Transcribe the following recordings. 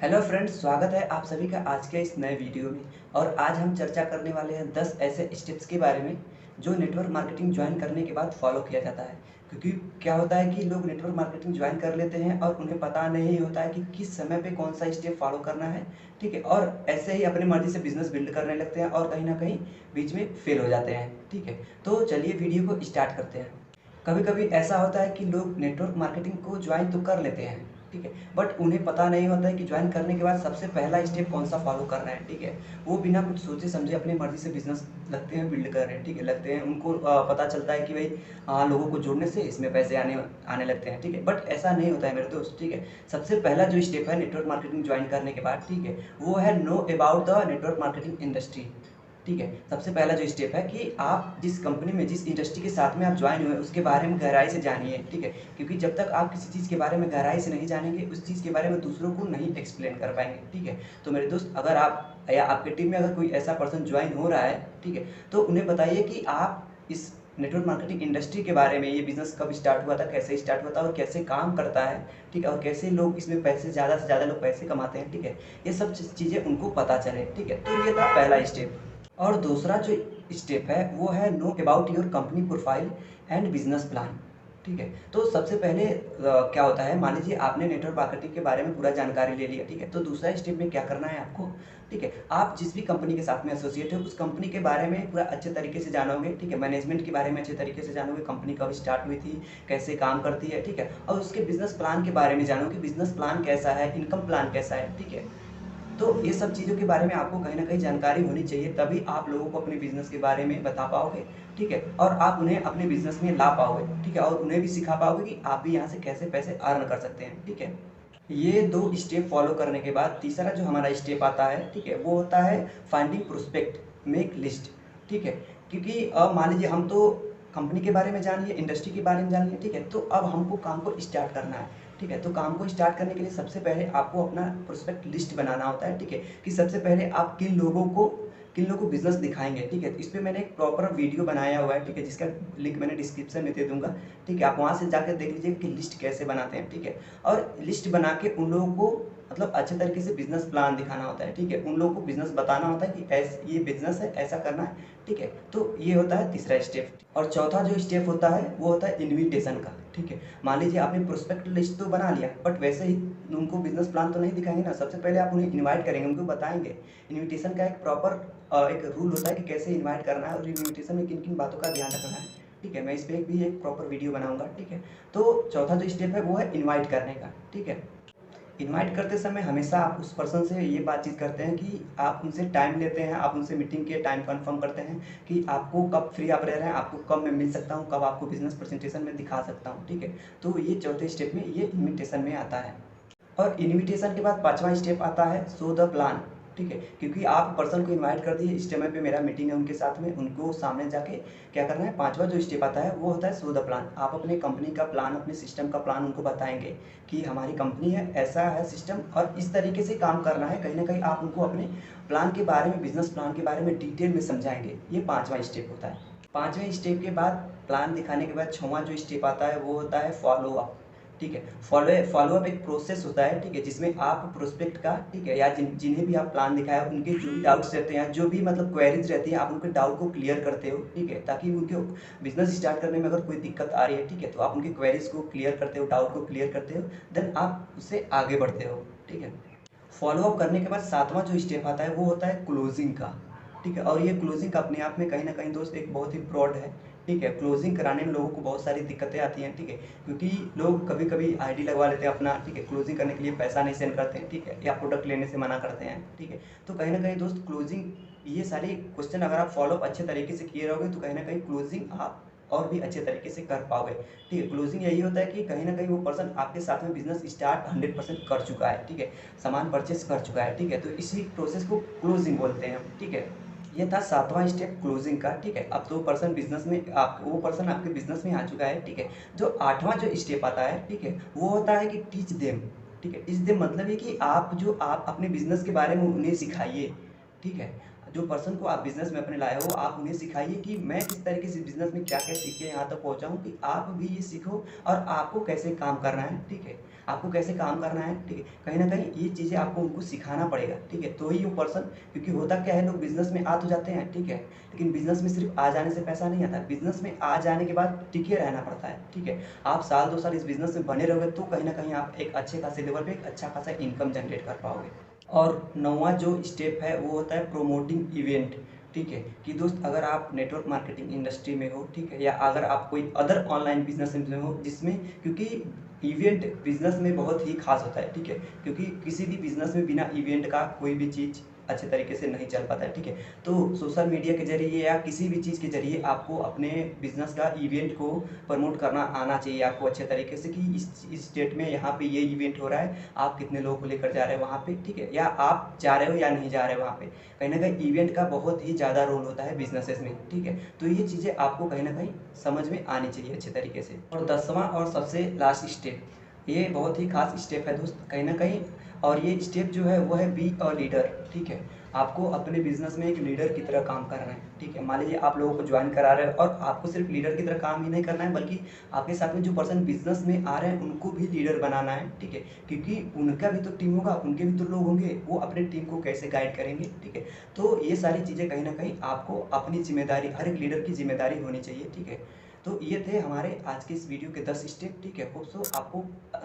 Hello friends, स्वागत है आप सभी का आज के इस नए वीडियो में। और आज हम चर्चा करने वाले हैं 10 ऐसे स्टेप्स के बारे में जो नेटवर्क मार्केटिंग ज्वाइन करने के बाद फॉलो किया जाता है। क्योंकि क्या होता है कि लोग नेटवर्क मार्केटिंग ज्वाइन कर लेते हैं और उन्हें पता नहीं होता है कि किस समय पे कौन सा स्टेप फॉलो करना है। ठीक है, और ऐसे ही अपनी मर्जी से बिजनेस बिल्ड करने लगते हैं और कहीं ना कहीं बीच में फेल हो जाते हैं। ठीक है, तो चलिए वीडियो को स्टार्ट करते हैं। कभी कभी ऐसा होता है कि लोग नेटवर्क मार्केटिंग को ज्वाइन तो कर लेते हैं, ठीक है, बट उन्हें पता नहीं होता है कि ज्वाइन करने के बाद सबसे पहला स्टेप कौन सा फॉलो करना है। ठीक है, वो बिना कुछ सोचे समझे अपनी मर्जी से बिजनेस लगते हैं बिल्ड कर रहे हैं। ठीक है, लगते हैं उनको पता चलता है कि भाई लोगों को जोड़ने से इसमें पैसे आने आने लगते हैं। ठीक है, बट ऐसा नहीं होता है मेरे दोस्त। ठीक है, सबसे पहला जो स्टेप है नेटवर्क मार्केटिंग ज्वाइन करने के बाद, ठीक है, वो है know about the network marketing industry. ठीक है, सबसे पहला जो स्टेप है कि आप जिस कंपनी में जिस इंडस्ट्री के साथ में आप ज्वाइन हुए उसके बारे में गहराई से जानिए। ठीक है, क्योंकि जब तक आप किसी चीज़ के बारे में गहराई से नहीं जानेंगे उस चीज़ के बारे में दूसरों को नहीं एक्सप्लेन कर पाएंगे। ठीक है, तो मेरे दोस्त, अगर आप या आपके टीम में अगर कोई ऐसा पर्सन ज्वाइन हो रहा है, ठीक है, तो उन्हें बताइए कि आप इस नेटवर्क मार्केटिंग इंडस्ट्री के बारे में, ये बिजनेस कब स्टार्ट हुआ था, कैसे स्टार्ट हुआ था और कैसे काम करता है। ठीक है, और कैसे लोग इसमें पैसे, ज़्यादा से ज़्यादा लोग पैसे कमाते हैं। ठीक है, ये सब चीज़ें उनको पता चले। ठीक है, तो ये था पहला स्टेप। और दूसरा जो स्टेप है वो है know about your company profile and business plan. ठीक है, तो सबसे पहले क्या होता है, मान लीजिए आपने नेटवर्क मार्केटिंग के बारे में पूरा जानकारी ले लिया। ठीक है, तो दूसरा स्टेप में क्या करना है आपको। ठीक है, आप जिस भी कंपनी के साथ में एसोसिएट हो उस कंपनी के बारे में पूरा अच्छे तरीके से जानोगे। ठीक है, मैनेजमेंट के बारे में अच्छे तरीके से जानोगे, कंपनी कब स्टार्ट हुई थी, कैसे काम करती है। ठीक है, और उसके बिजनेस प्लान के बारे में जानोगे, बिजनेस प्लान कैसा है, इनकम प्लान कैसा है। ठीक है, तो ये सब चीज़ों के बारे में आपको कहीं न कहीं जानकारी होनी चाहिए, तभी आप लोगों को अपने बिज़नेस के बारे में बता पाओगे। ठीक है, और आप उन्हें अपने बिज़नेस में ला पाओगे। ठीक है, और उन्हें भी सिखा पाओगे कि आप भी यहाँ से कैसे पैसे अर्न कर सकते हैं। ठीक है, ये 2 स्टेप फॉलो करने के बाद तीसरा जो हमारा स्टेप आता है, ठीक है, वो होता है फाइंडिंग प्रोस्पेक्ट, मेक लिस्ट। ठीक है, क्योंकि अब मान लीजिए हम तो कंपनी के बारे में जान लिए, इंडस्ट्री के बारे में जान लिए। ठीक है, तो अब हमको काम को स्टार्ट करना है। ठीक है, तो काम को स्टार्ट करने के लिए सबसे पहले आपको अपना प्रोस्पेक्ट लिस्ट बनाना होता है। ठीक है, कि सबसे पहले आप किन लोगों को बिजनेस दिखाएंगे। ठीक है, तो इस पे मैंने एक प्रॉपर वीडियो बनाया हुआ है। ठीक है, जिसका लिंक मैंने डिस्क्रिप्शन में दे दूंगा। ठीक है, आप वहाँ से जाकर देख लीजिए कि लिस्ट कैसे बनाते हैं। ठीक है, और लिस्ट बना के उन लोगों को मतलब अच्छे तरीके से बिजनेस प्लान दिखाना होता है। ठीक है, उन लोगों को बिजनेस बताना होता है कि ऐसे ये बिजनेस है, ऐसा करना है। ठीक है, तो ये होता है तीसरा स्टेप। और चौथा जो स्टेप होता है वो होता है इन्विटेशन का। ठीक है, मान लीजिए आपने प्रोस्पेक्ट लिस्ट तो बना लिया, बट वैसे ही उनको बिजनेस प्लान तो नहीं दिखाएंगे ना। सबसे पहले आप उन्हें इनवाइट करेंगे, उनको बताएंगे। इनविटेशन का एक प्रॉपर एक रूल होता है कि कैसे इनवाइट करना है और इनविटेशन में किन किन बातों का ध्यान रखना है। ठीक है, मैं इस पर भी एक प्रॉपर वीडियो बनाऊंगा। ठीक है, तो चौथा जो स्टेप है वो है इन्वाइट करने का। ठीक है, इनवाइट करते समय हमेशा आप उस पर्सन से ये बातचीत करते हैं कि आप उनसे टाइम लेते हैं, आप उनसे मीटिंग के टाइम कंफर्म करते हैं कि आपको कब फ्री आप रह रहे हैं, आपको कब मैं मिल सकता हूँ, कब आपको बिजनेस प्रेजेंटेशन में दिखा सकता हूँ। ठीक है, तो ये चौथे स्टेप में ये इन्विटेशन में आता है। और इनविटेशन के बाद पांचवा स्टेप आता है शो द प्लान। ठीक है, क्योंकि आप पर्सन को इनवाइट कर दिए, इस समय पे मेरा मीटिंग है उनके साथ में, उनको सामने जाके क्या करना है, पांचवा जो स्टेप आता है वो होता है शो द प्लान। आप अपने कंपनी का प्लान, अपने सिस्टम का प्लान उनको बताएंगे कि हमारी कंपनी है, ऐसा है सिस्टम और इस तरीके से काम करना है। कहीं ना कहीं आप उनको अपने प्लान के बारे में, बिजनेस प्लान के बारे में डिटेल में समझाएंगे। ये पांचवा स्टेप होता है। पांचवें स्टेप के बाद, प्लान दिखाने के बाद, छठवां जो स्टेप आता है वो होता है फॉलो अप। ठीक है, फॉलो अप एक प्रोसेस होता है। ठीक है, जिसमें आप प्रोस्पेक्ट का, ठीक है, या जिन्हें भी आप प्लान दिखाया उनके जो भी डाउट्स रहते हैं, जो भी मतलब क्वेरीज रहती हैं, आप उनके डाउट को क्लियर करते हो। ठीक है, ताकि उनके बिजनेस स्टार्ट करने में अगर कोई दिक्कत आ रही है, ठीक है, तो आप उनके क्वेरीज को क्लियर करते हो, डाउट को क्लियर करते हो, देन आप उससे आगे बढ़ते हो। ठीक है, फॉलो अप करने के बाद सातवां जो स्टेप आता है वो होता है क्लोजिंग का। ठीक है, और ये क्लोजिंग अपने आप में कहीं ना कहीं दोस्त एक बहुत ही ब्रॉड है। ठीक है, क्लोजिंग कराने में लोगों को बहुत सारी दिक्कतें आती हैं। ठीक है, क्योंकि लोग कभी कभी आईडी लगवा लेते हैं अपना। ठीक है, क्लोजिंग करने के लिए पैसा नहीं सेंड करते हैं। ठीक है, या प्रोडक्ट लेने से मना करते हैं। ठीक है, तो कहीं ना कहीं दोस्त क्लोजिंग, ये सारे क्वेश्चन अगर आप फॉलो अप अच्छे तरीके से किए रहोगे तो कहीं ना कहीं क्लोजिंग आप और भी अच्छे तरीके से कर पाओगे। ठीक है, क्लोजिंग यही होता है कि कहीं ना कहीं वो पर्सन आपके साथ में बिजनेस स्टार्ट 100% कर चुका है। ठीक है, सामान परचेस कर चुका है। ठीक है, तो इसी प्रोसेस को क्लोजिंग बोलते हैं हम। ठीक है, ये था सातवां स्टेप क्लोजिंग का। ठीक है, अब तो पर्सन बिजनेस में, आप वो पर्सन आपके बिजनेस में आ चुका है। ठीक है, जो आठवां जो स्टेप आता है, ठीक है, वो होता है कि टीच देम। ठीक है, टीच देम मतलब ये कि आप अपने बिजनेस के बारे में उन्हें सिखाइए। ठीक है, जो पर्सन को आप बिज़नेस में अपने लाए हो, आप उन्हें सिखाइए कि मैं किस तरीके से बिज़नेस में क्या-क्या सीख के यहाँ तक पहुँचा हूँ कि आप भी ये सीखो और आपको कैसे काम करना है, ठीक है? आपको कैसे काम करना है, ठीक है? कहीं न कहीं ये चीज़ें आपको उनको सिखाना पड़ेगा, ठीक है? तो ही वो पर्सन, क्योंकि होता क्या है, लोग बिज़नेस में आ तो जाते हैं, ठीक है? लेकिन बिज़नेस में सिर्फ़ आ जाने से पैसा नहीं आता, बिज़नेस में आ जाने के बाद टिके रहना पड़ता है, ठीक है? आप साल 2 साल इस बिज़नेस में बने रहोगे तो कहीं न कहीं आप एक अच्छे खासे लेवल पे एक अच्छा खासा इनकम जनरेट कर पाओगे। और 9वां जो स्टेप है वो होता है प्रोमोटिंग इवेंट, ठीक है? कि दोस्त, अगर आप नेटवर्क मार्केटिंग इंडस्ट्री में हो, ठीक है? या अगर आप कोई अदर ऑनलाइन बिज़नेस में हो जिसमें, क्योंकि इवेंट बिज़नेस में बहुत ही ख़ास होता है, ठीक है? क्योंकि किसी भी बिज़नेस में बिना इवेंट का कोई भी चीज़ अच्छे तरीके से नहीं चल पाता है, ठीक है? तो सोशल मीडिया के ज़रिए या किसी भी चीज़ के ज़रिए आपको अपने बिज़नेस का इवेंट को प्रमोट करना आना चाहिए आपको अच्छे तरीके से कि इस डेट में यहाँ पे ये इवेंट हो रहा है, आप कितने लोगों को लेकर जा रहे हो वहाँ पे, ठीक है? या आप जा रहे हो या नहीं जा रहे हो वहाँ पे। कहीं न कहीं इवेंट का बहुत ही ज़्यादा रोल होता है बिज़नेसेस में, ठीक है? तो ये चीज़ें आपको कहीं न कहीं समझ में आनी चाहिए अच्छे तरीके से। और 10वां और सबसे लास्ट स्टेप, ये बहुत ही ख़ास स्टेप है दोस्त कहीं न कहीं, और ये स्टेप जो है वो है बी अ लीडर, ठीक है? आपको अपने बिज़नेस में एक लीडर की तरह काम करना है, ठीक है? मान लीजिए आप लोगों को जॉइन करा रहे हो और आपको सिर्फ़ लीडर की तरह काम ही नहीं करना है, बल्कि आपके साथ में जो पर्सन बिज़नेस में आ रहे हैं उनको भी लीडर बनाना है, ठीक है? क्योंकि उनका भी तो टीम होगा, उनके भी तो लोग होंगे, वो अपनी टीम को कैसे गाइड करेंगे, ठीक है? तो ये सारी चीज़ें कहीं न कहीं आपको अपनी ज़िम्मेदारी, हर एक लीडर की ज़िम्मेदारी होनी चाहिए, ठीक है? तो ये थे हमारे आज के इस वीडियो के 10 स्टेप, ठीक है? होप सो आपको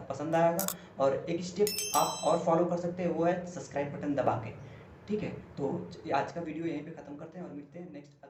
पसंद आया होगा। और एक स्टेप आप और फॉलो कर सकते हैं, वो है सब्सक्राइब बटन दबा के, ठीक है? तो आज का वीडियो यहीं पे ख़त्म करते हैं और मिलते हैं नेक्स्ट